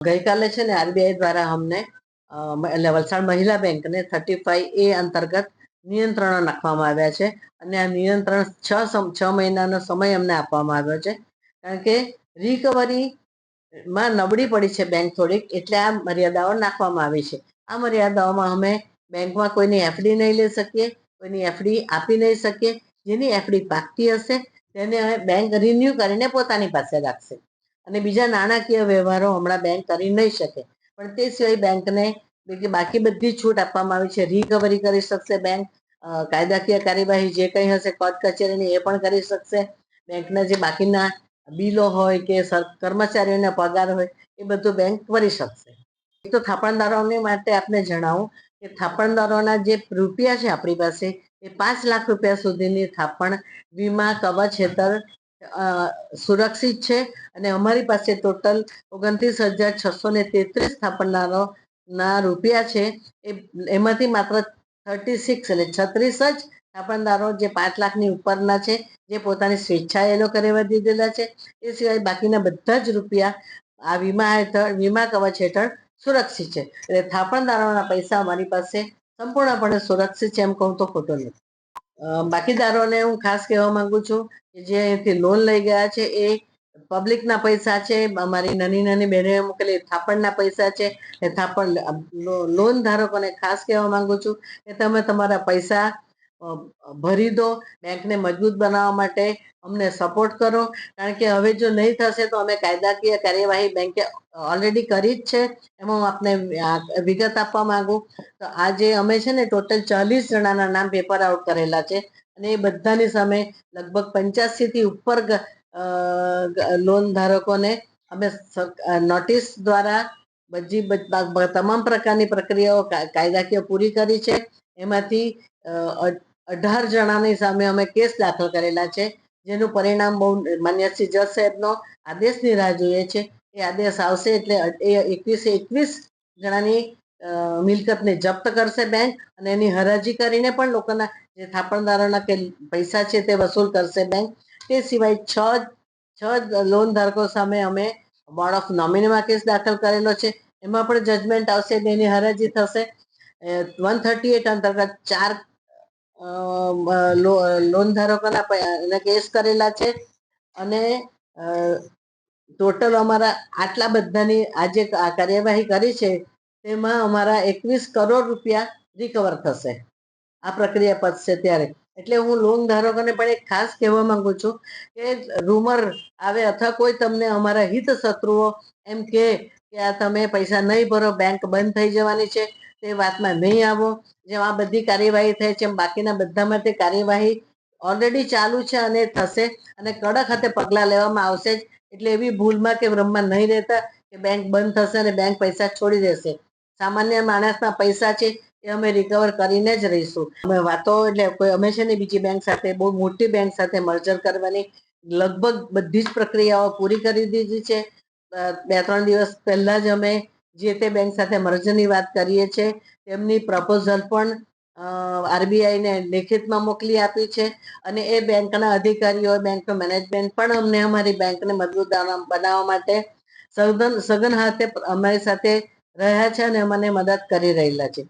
ગઈકાલે છે ને આરબીઆઈ દ્વારા અમને એટલે વલસાડ મહિલા બેંકને 35A અંતર્ગત નિયંત્રણો નાખવામાં આવ્યા છે અને આ નિયંત્રણ 6 મહિનાનો સમય અમને આપવામાં આવ્યો છે, કારણ કે રિકવરીમાં નબળી પડી છે બેંક થોડીક, એટલે આ મર્યાદાઓ નાખવામાં આવી છે. આ મર્યાદાઓમાં અમે બેંકમાં કોઈની એફડી નહીં લઈ શકીએ, કોઈની એફડી આપી નહીં શકીએ. જેની એફડી પાકતી હશે તેને બેંક રિન્યુ કરીને પોતાની પાસે રાખશે અને બીજા નાણાકીય વ્યવહારો હમણાં બેંક કરી નહીં શકે. પણ તે સિવાય બેંકને બાકી બધી છૂટ આપવામાં આવી છે. રિકવરી કરી શકશે બેંક, કાયદાકીય કાર્યવાહી જે કંઈ હશે કોર્ટ કચેરીની એ પણ કરી શકશે. બેંકના જે બાકીના બિલો હોય કે કર્મચારીઓના પગાર હોય એ બધું બેંક કરી શકશે. એક તો થાપણદારોને માટે આપને જણાવું કે થાપણદારોના જે રૂપિયા છે આપણી પાસે એ 5 લાખ રૂપિયા સુધીની થાપણ વીમા કવચ હેઠળ સુરક્ષિત છે અને અમારી પાસે ટોટલ 29,633 થાપણદારો ના રૂપિયા છે. એમાંથી માત્ર 36 એટલે 36 જ થાપણદારો જે 5 લાખની ઉપરના છે, જે પોતાની સ્વેચ્છાએ એ લોકો રહેવા દીધેલા છે. એ સિવાય બાકીના બધા જ રૂપિયા આ વીમા કવચ હેઠળ સુરક્ષિત છે. એટલે થાપણદારોના પૈસા અમારી પાસે સંપૂર્ણપણે સુરક્ષિત છે એમ કહું તો ખોટું નથી. બાકીદારોને હું ખાસ કહેવા માંગુ છું કે જે અહીંથી લોન લઈ ગયા છે એ પબ્લિકના પૈસા છે, અમારી નાની નાની બહેનોએ મૂકેલી થાપણના પૈસા છે. એ થાપણ લોન ધારકોને ખાસ કહેવા માંગુ છું કે તમે તમારા પૈસા ભરી દો. બેંકને મજબૂત બનાવવા માટે અમને સપોર્ટ કરો, કારણ કે હવે જો નહીં થશે તો અમે કાયદાકીય કાર્યવાહી બેંકે ઓલરેડી કરી જ છે. એમાં હું આપને વિગત આપવા માંગુ તો આજે અમે છે ને ટોટલ 40 જણાના નામ પેપર આઉટ કરેલા છે અને એ બધાની સામે લગભગ 85 થી ઉપર લોન ધારકોને અમે નોટિસ દ્વારા બધી તમામ પ્રકારની પ્રક્રિયાઓ કાયદાકીય પૂરી કરી છે. એમાંથી 18 જણાની સામે અમે કેસ દાખલ કરેલા છે, જેનું પરિણામ બહુ માન્ય શ્રી જજ સાહેબનો આદેશની રાહ જોઈએ છે. એ આદેશ આવશે એટલે એ 21 જણાની મિલકતને જપ્ત કરશે બેંક અને એની હરાજી કરીને પણ લોકોના જે થાપણદારોના કે પૈસા છે તે વસૂલ કરશે બેંક. તે સિવાય 6 લોન ધારકો સામે અમે બોર્ડ ઓફ નોમિનીમાં કેસ દાખલ કરેલો છે. એમાં પણ જજમેન્ટ આવશે, એની હરાજી થશે. 138 અંતર્ગત 4 લોન ધારકોના કેસ કરેલા છે અને ટોટલ અમારા આટલા બધાની આજે કાર્યવાહી કરી છે તેમાં અમારા 21 કરોડ રૂપિયા રિકવર થશે આ પ્રક્રિયા પતશે ત્યારે. એટલે હું લોન ધારકોને પણ એક ખાસ કહેવા માંગુ છું કે રૂમર આવે અથવા કોઈ તમને અમારા હિત શત્રુઓ એમ કે આ તમે પૈસા નહીં ભરો બેંક બંધ થઈ જવાની છે, તે વાતમાં નહીં આવો. જેમ આ બધી કાર્યવાહી થઈ છે એમ બાકીના બધા માટે કાર્યવાહી ઓલરેડી ચાલુ છે અને થશે અને કડક હાથે પગલાં લેવામાં આવશે જ. એટલે એવી ભૂલમાં કે ભ્રમમાં નહીં રહેતા કે બેંક બંધ થશે અને બેંક પૈસા છોડી દેશે. સામાન્ય માણસના પૈસા છે એ અમે રિકવર કરીને જ રહીશું. અમે વાતો એટલે અમે છે ને બીજી બેંક સાથે, બહુ મોટી બેંક સાથે મર્જર કરવાની લગભગ બધી જ પ્રક્રિયાઓ પૂરી કરી દીધી છે. 2-3 દિવસ પહેલા જ અમે જે તે બેંક સાથે મર્જરની વાત કરીએ છીએ તેમની પ્રપોઝલ પણ આરબીઆઈને લેખિતમાં મોકલી આપી છે અને એ બેંકના અધિકારીઓ, બેંકનો મેનેજમેન્ટ પણ અમને અમારી બેંકને મજબૂત બનાવવા માટે સઘન હાથે અમારી સાથે રહ્યા છે અને અમને મદદ કરી રહેલા છે.